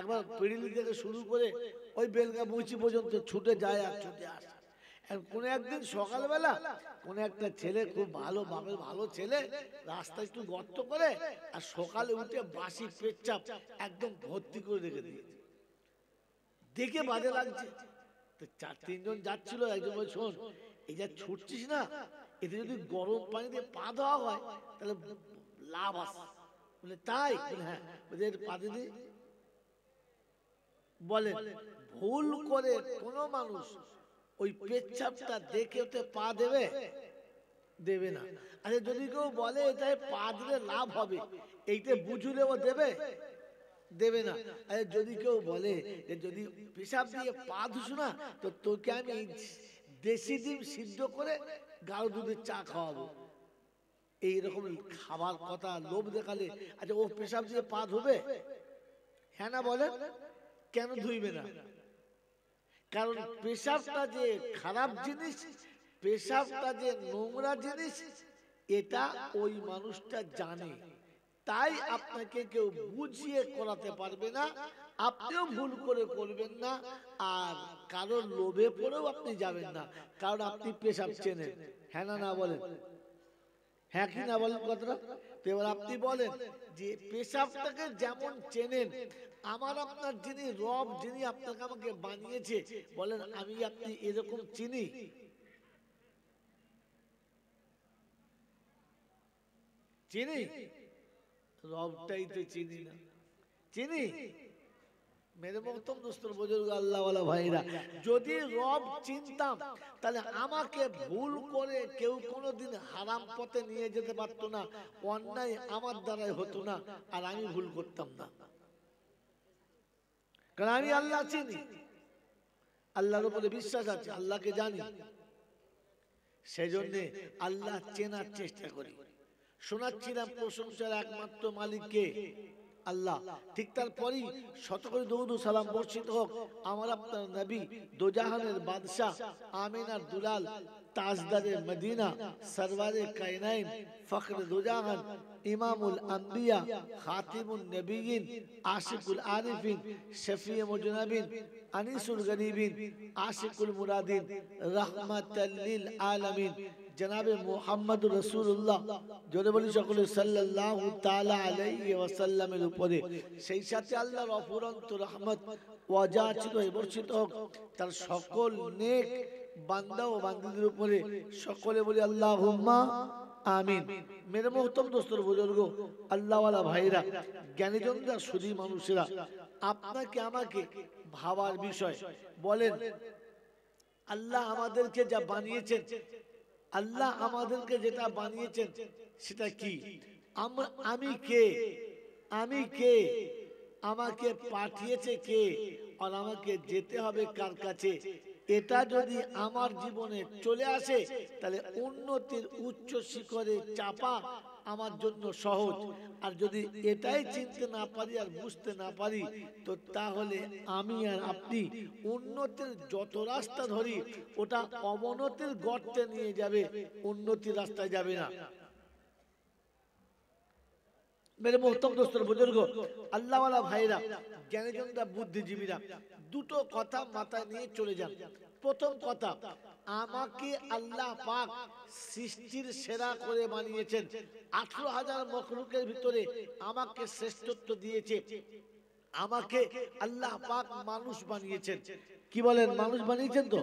একবার পেরিলি থেকে শুরু করে ওই বেলগা মুচি পর্যন্ত ছুটে যায় আর ছুটে আসে। কোন একদিন সকালবেলা কোন একটা ছেলে, খুব ভালো বাপের ভালো ছেলে, রাস্তায় একটু গর্ত করে আর সকালে উঠে বাসি পেচ্ছাপ একদম ভর্তি করে রেখে দিয়েছে। দেখে বাজে লাগছে, তো তিনজন যাচ্ছিল, একজন বলে শোন, এই যা ছুটছিস না, এতে যদি গরম পানিতে পা দেওয়া হয় তাহলে লাভ আছে। বলে তাই? হ্যাঁ। পা দিদি বলেন, ভুল করে কোন মানুষ ওই পেচ্ছাপটা দেখে ওতে পা দেবে? দেবে না। আরে যদি কেউ বলে এটাই পা দিলে লাভ হবে, এইটা বুঝলে ও দেবে? দেবে না। আরে যদি কেউ বলে যে যদি পেশাব দিয়ে পা ধুস না, তো তোকে আমি দেশি ডিম সিদ্ধ করে গাঢ় দুধের চা খাওয়াবো, এইরকম খাবার কথা লোভ দেখালে আচ্ছা ও পেশাব দিয়ে পা ধুবে? হ্যাঁ না বলেন? কেন ধুইবে না? কারণ পেশাবটা যে খারাপ জিনিস, পেশাবটা যে নোংরা জিনিস, এটা ওই মানুষটা জানে। তাই আপনাকে কেউ বুঝিয়ে করাতে পারবে না, আপনিও ভুল করে করবেন না, আর কারোর লোভে পড়েও আপনি যাবেন না, কারণ আপনি পেশাব চেনেন। হ্যাঁ না না বলেন? হ্যাঁ কি না বলেন কথাটা? তো এবার আপনি বলেন যে পেশাবটাকে যেমন চেনেন, আমার আপনার যিনি রব, যিনি আপনাকে আমাকে বানিয়েছে, বলেন আমি আপনি এরকম চিনি? চিনি? রবটাই তো চিনি না। চিনি? মেরে মহতম দোস্তর বুজুর্গ আল্লাহওয়ালা ভাইরা, যদি রব চিনতাম তাহলে আমাকে ভুল করে কেউ কোনোদিন হারাম পথে নিয়ে যেতে পারতো না, অন্যায় আমার দ্বারাই হতো না, আর আমি ভুল করতাম না। কারণ আমি আল্লাহ চিনি, আল্লাহর উপরে বিশ্বাস আছে, আল্লাহকে জানি, সেজন্য আল্লাহ চেনার চেষ্টা করি। শোনাচ্ছিলাম প্রশংসার একমাত্র মালিককে, আল্লাহ। ঠিক তারপরই শত করে দরুদ ও সালাম বর্ষিত হোক আমার আপনার নবী, দোজাহানের বাদশা, আমিনার দুলাল, তাজদারে মদিনা, সরওয়ারে কায়নাইন, ফখর দোজাহান, ইমামুল আম্বিয়া, খাতিমুন নবিয়িন, আশিকুল আরিফিন, শফিয়ে মুজনাবিন, আনিসুল গরিবিন, আশিকুল মুরাদিন, রাহমাতাল লিল আলামিন, জনাবে মুহাম্মদুর রাসূলুল্লাহ, জোরে বলি সকলে সাল্লাল্লাহু তাআলা আলাইহি ওয়াসাল্লামের উপরে, সেই সাথে আল্লাহর অফুরন্ত রহমত ওয়াজাচিত বর্ষিত হোক তার সকল নেক বান্দা ও বান্দীদের উপরে, সকলে বলি আল্লাহুম্মা আমিন। মেরে মোহতরম দোস্তর বুজুর্গ আল্লাহওয়ালা ভাইরা, জ্ঞানীজনরা, সুধী মানুষেরা, আপনাকে আমাকে ভাবার বিষয়, বলেন আল্লাহ আমাদেরকে যা বানিয়েছেন, আল্লাহ আমাদেরকে যেটা বানিয়েছেন সেটা কি? আমি কে? আমি কে? আমাকে পাঠিয়েছে কে? আর আমাকে যেতে হবে কার কাছে? এটা যদি আমার জীবনে চলে আসে তাহলে উন্নতির উচ্চ শিখরে চাপা আমার জন্য সহজ। আর যদি এটাই চিনতে না পারি আর বুঝতে না পারি, তো তাহলে আমি আর আপনি উন্নতির যত রাস্তা ধরি ওটা অবনতির গর্তে নিয়ে যাবে, উন্নতির রাস্তায় যাবে না। মেরে মোহতরম দোস্তর বুজুর্গ আল্লাহওয়ালা ভাইরা, জ্ঞানীজনরা, বুদ্ধিজীবীরা, দুটো কথা মাথায় নিয়ে চলে যান। প্রথম কথা, আমাকে আল্লাহ পাক সৃষ্টির সেরা করে বানিয়েছেন। 18,000 মখলুকের ভিতরে আমাকে শ্রেষ্ঠত্ব দিয়েছে। আমাকে আল্লাহ পাক মানুষ বানিয়েছেন। কি বলেন? মানুষ বানিয়েছেন তো?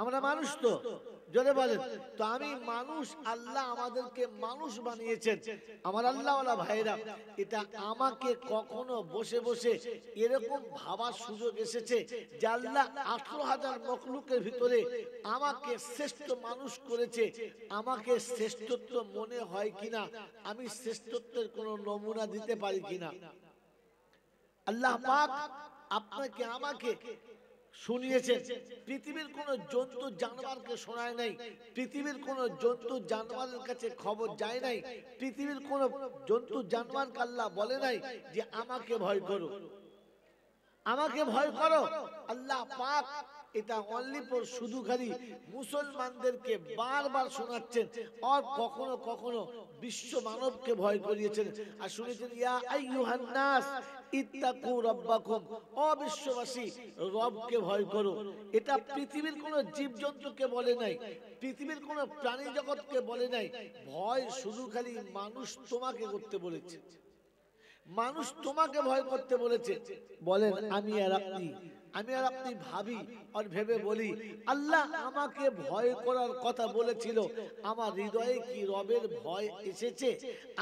আমরা মানুষ তো, জোরে বলেন। তো আমি মানুষ, আল্লাহ আমাদেরকে মানুষ বানিয়েছেন। আমার আল্লাহওয়ালা ভাইরা, এটা আমাকে কখনো বসে বসে এরকম ভাবার সুযোগ এসেছে যে আল্লাহ 18,000 মখলুকের ভিতরে আমাকে শ্রেষ্ঠ মানুষ করেছে, আমাকে শ্রেষ্ঠত্ব মনে হয় কিনা, আমি শ্রেষ্ঠত্বের কোনো নমুনা দিতে পারি কিনা? আল্লাহ পাক আপনাকে আমাকে শুনিয়েছেন, পৃথিবীর কোন জন্তু জানোয়ারকে শোনায় নাই, পৃথিবীর কোন জন্তু জানোয়ারের কাছে খবর যায় নাই, পৃথিবীর কোন জন্তু জানোয়ারকে আল্লাহ বলে নাই যে আমাকে ভয় করো, আমাকে ভয় করো। আল্লাহ পাক এটা অনলি ফর শুধু খালি মুসলমানদেরকে বারবার শোনাচ্ছেন, আর কখনো কখনো বিশ্ব মানবকে ভয় করিয়েছেন। আর শুনেছেন ইয়া আইয়ুহান নাস, ইত্তাকু রাব্বাকুম, ও বিশ্ববাসী রবকে ভয় করো। এটা পৃথিবীর কোন জীবজন্তুকে বলে নাই, পৃথিবীর কোন প্রাণী জগৎকে বলে নাই। ভয় শুধু খালি মানুষ তোমাকে করতে বলেছে, মানুষ তোমাকে ভয় করতে বলেছে। বলেন আমি আর আপনি ভাবি আর ভেবে বলি, আল্লাহ আমাকে ভয় করার কথা বলেছিল, আমার হৃদয়ে কি রবের ভয় এসেছে?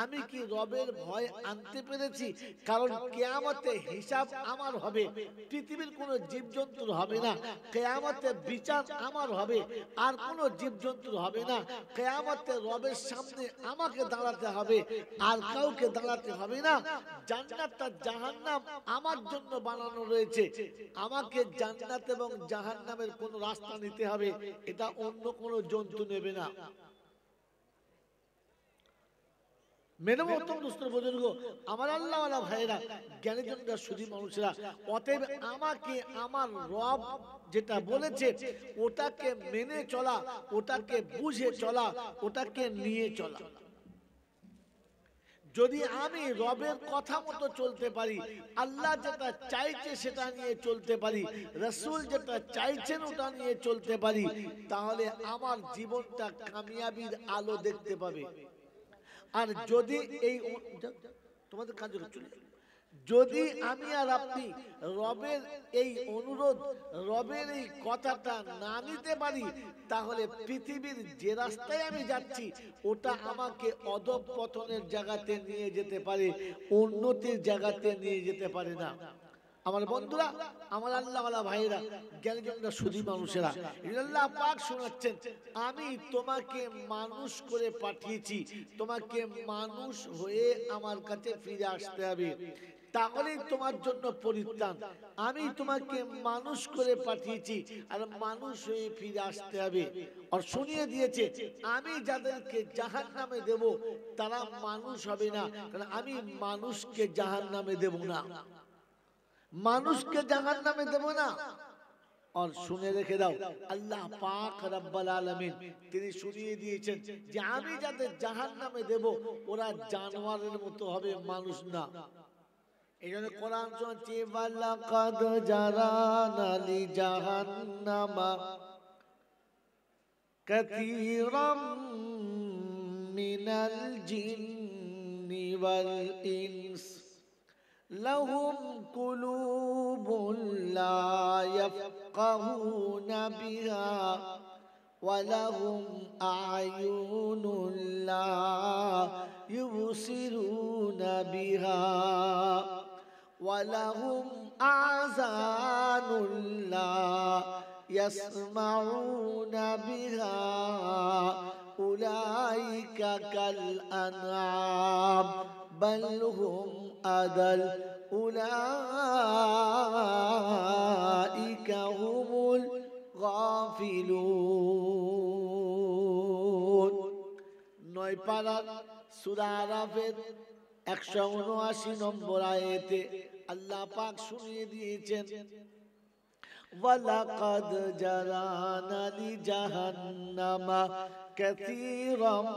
আমি কি রবের ভয় আনতে পেরেছি? কারণ কিয়ামতে হিসাব আমার হবে, পৃথিবীর কোনো জীবজন্তুর হবে না। কিয়ামতে বিচার আমার হবে, আর কোনো জীবজন্তুর হবে না। কিয়ামতে রবের সামনে আমাকে দাঁড়াতে হবে, আর কাউকে দাঁড়াতে হবে না। জান্নাত আর জাহান্নাম আমার জন্য বানানো রয়েছে, আমাকে জান্নাত এবং জাহান্নামের কোন রাস্তা নিতে হবে, এটা অন্য কোন জন্তু নেবে না। মেনে উত্তম দুস্থ বুজুর্গ, আমার আল্লাহওয়ালা ভাইয়েরা, জ্ঞানীজনরা, সুধী মানুষেরা, অতএব আমাকে আমার রব যেটা বলেছে ওটাকে মেনে চলা, ওটাকে বুঝে চলা, ওটাকে নিয়ে চলা। যদি আমি রবের কথা মতো চলতে পারি, আল্লাহ যেটা চাইছে সেটা নিয়ে চলতে পারি, রাসূল যেটা চাইছেন ওটা নিয়ে চলতে পারি, তাহলে আমার জীবনটা কামিয়াবির আলো দেখতে পাবে। আর যদি এই তোমাদের কাজে চলে, যদি আমি আর আপনি রবের এই অনুরোধ, রবের এই কথাটা না নিতে পারি, তাহলে পৃথিবীর যে রাস্তায় আমি যাচ্ছি ওটা আমাকে অধঃপতনের জায়গাতে নিয়ে যেতে পারে, উন্নতির জায়গাতে নিয়ে যেতে পারে না। আমার বন্ধুরা, আমার আল্লাহওয়ালা ভাইরা, জ্ঞানীজনরা, সুধী মানুষেরা, আল্লাহ পাক শোনাচ্ছেন, আমি তোমাকে মানুষ করে পাঠিয়েছি, তোমাকে মানুষ হয়ে আমার কাছে ফিরে আসতে হবে, তাহলেই তোমার জন্য পরিত্রাণ। আমি তোমাকে মানুষ করে পাঠিয়েছি, আর মানুষ হয়ে ফিরে আসতে হবে। আর শুনিয়ে দিয়েছে, আমি যাদেরকে জাহান্নামে দেব তারা মানুষ হবে না, কারণ আমি মানুষকে জাহান্নামে দেব না, মানুষকে জাহান্নামে দেব না। আর শুনে রেখে দাও, আল্লাহ পাক রব্বুল আলামিন তিনি শুনিয়ে দিয়েছেন যে আমি যাদের জাহান্নামে দেব ওরা জানোয়ারের মতো হবে, মানুষ না। এইজন্য কোরআন শুনছি, ওয়ালাকাদ জারানা লি জাহান্নামা কাসীরাম মিনাল জিন্নি ওয়াল ইনস লাহুম কুলুবুন লা ইয়াফকাহুনা বিহা ওয়া লাহুম আ'য়ুনুন লা ইউবসিরুনা বিহা ওয়া লাহুম আযানুন লা ইয়াসমাউনা বিহা উলাইকা কাল আনআম বাল হুম আদাল উলাইকা হুমুল গাফিলুন। 9 পারার সূরা আরাফের 179 নম্বর আয়াতে আল্লাহ পাক শুনিয়ে দিয়েছেন, ওয়ালাকাদ জারানা লি জাহান্নামা কাসীরাম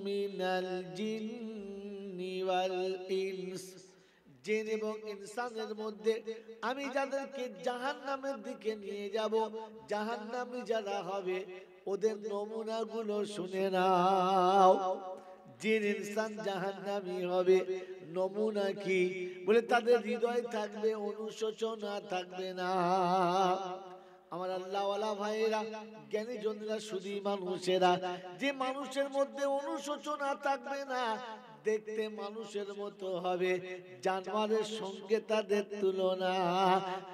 মিনাল জিন্নি ওয়াল ইনস, জিন এবং ইনসানের মধ্যে আমি যাদেরকে জাহান্নামের দিকে নিয়ে যাব, জাহান্নামী যারা হবে ওদের নমুনাগুলো শুনে নাও। জিন ইনসান জাহান্নামী হবে, নমুনা কি? বলে তাদের হৃদয় থাকবে অনুশোচনা, থাকবে না। আমার আল্লাহওয়ালা ভাইয়েরা, জ্ঞানী জনেরা, সুধী মানুষেরা, যে মানুষের মধ্যে অনুশোচনা থাকবে না, দেখতে মানুষের মতো হবে, জানোয়ারের সঙ্গে তাদের তুলনা,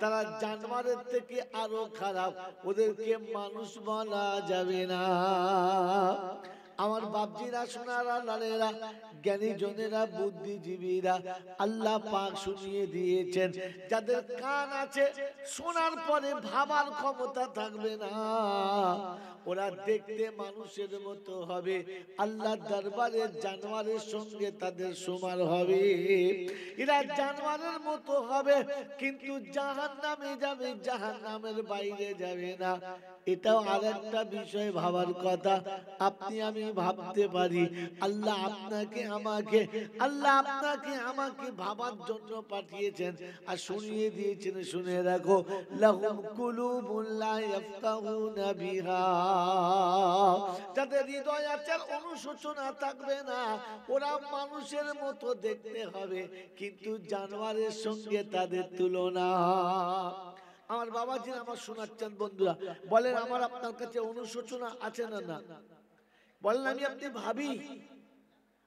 তারা জানোয়ারের থেকে আরো খারাপ, ওদেরকে মানুষ বলা যাবে না। আমার বাপজিরা, সোনারা, লালেরা, জ্ঞানী জনেরা, বুদ্ধিজীবীরা, আল্লাহ পাক শুনিয়ে দিয়েছেন, যাদের কান আছে শোনার পরে ভাবার ক্ষমতা থাকবে না, ওরা দেখতে মানুষের মতো হবে, আল্লাহর দরবারে জানোয়ারের সঙ্গে তাদের সমান হবে। এরা জানোয়ারের মতো হবে, কিন্তু জাহান্নামে যাবে, জাহান্নামের বাইরে যাবে না। এটাও আরেকটা বিষয় ভাবার কথা। আপনি আমি ভাবতে পারি। আল্লাহ আপনাকে আমাকে ভাবার জন্য পাঠিয়েছেন আর শুনিয়ে দিয়েছেন। শুনে রাখো, লাহুম কুলুবুন লা ইয়াফকাহুনা বিহা, যাদের হৃদয় আছে অনুশোচনা থাকবে না, ওরা মানুষের মতো দেখতে হবে কিন্তু জানোয়ারের সঙ্গে তাদের তুলনা। আমার বাবাজি আমার শোনাচ্ছেন বন্ধুরা, বলেন আমার আপনার কাছে অনুশোচনা আছে না? না বলেন, আমি আপনি ভাবি,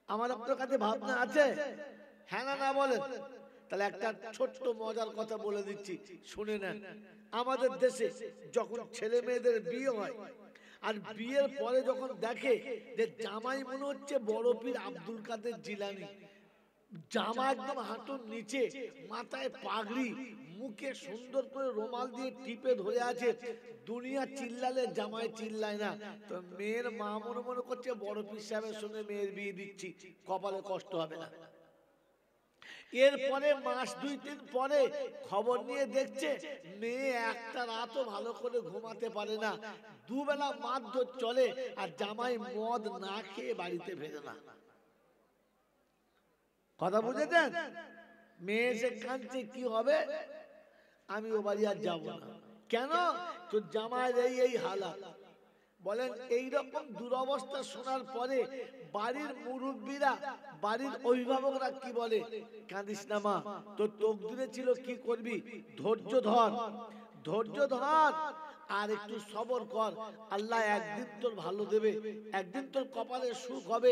আমার আপনার কাছে ভাবনা আছে? হ্যাঁ না না বলেন। তাহলে একটা ছোট্ট মজার কথা বলে দিচ্ছি, শুনে নেন। আমাদের দেশে যখন ছেলে মেয়েদের বিয়ে হয় আর বিয়ের পরে যখন দেখে যে জামাই মনে হচ্ছে বড় পীর আব্দুল কাদের জিলানী, জামা একদম হাঁটুর নিচে, মাথায় পাগড়ি, মুখে সুন্দর করে রুমাল দিয়ে টিপে ধরে আছে, দুনিয়া চিল্লালে জামাই চিল্লায় না, তো মেয়ের মা মনে মনে করছে বড় পীর সাহেবের সঙ্গে মেয়ের বিয়ে দিচ্ছি, কপালে কষ্ট হবে না। এরপরে মাস 2-3 পরে খবর নিয়ে দেখছে মেয়ে একটা রাতও ভালো করে ঘুমাতে পারে না, দুবেলা মারধর চলে আর জামাই মদ না খেয়ে বাড়িতে ফেরে না। কথা বুঝেছেন? মেয়ে এসে কাঁদছে, কি হবে? আমি ও বাড়ি আর যাবো না। কেন? তো জামাইয়ের এই হালাত। বলেন এইরকম দুরবস্থা শোনার পরে বাড়ির মুরব্বীরা, বাড়ির অভিভাবকরা কি বলে? কাঁদিস না মা, তোর তকদিরে ছিল কি করবি, ধৈর্য ধর, ধৈর্য ধর আর একটু সবর কর, আল্লাহ একদিন তোর ভালো দেবে, একদিন তোর কপালে সুখ হবে,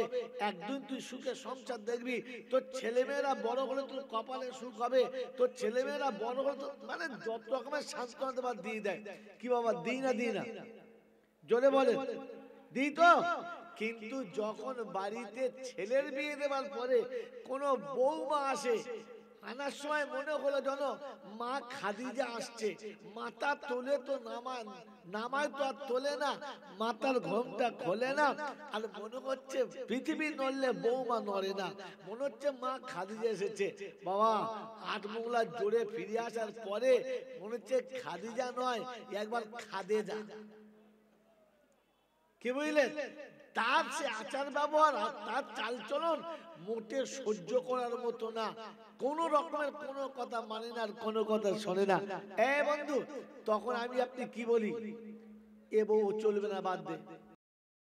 একদিন তুই সুখে সংসার দেখবি, তোর ছেলেমেয়েরা বড় হলে তোর কপালে সুখ হবে, তোর ছেলেমেয়েরা বড় হলে মানে যত রকমের সান্ত্বনা দেবার দিয়ে দেয়। কি বাবা দিই না? দিই না? জোরে বলে দিই তো। কিন্তু যখন বাড়িতে ছেলের বিয়ে দেওয়ার পরে কোন বৌমা আসে, আনার সময় মনে হলো যেন মা খাদিজা আসছে, মাথা তোলে তো নামায় তো আর তোলে না, মাথার ঘোমটা খোলে না, আর মনে হচ্ছে পৃথিবী নড়লে বৌমা নড়ে না, মনে হচ্ছে মা খাদিজা এসেছে। বাবা 8 মোগলা জোরে ফিরে আসার পরে মনে হচ্ছে খাদিজা নয়, একবার খাদেজা। কি বুঝলেন? তার সে আচার ব্যবহার আর তার চালচলন মোটে সহ্য করার মতো না, কোন রকমের কোন কথা মানে না, আর কোন কথা শোনে না। বন্ধু, তখন আমি আপনি কি বলি, এ বউ চলবে না, বাদ দে।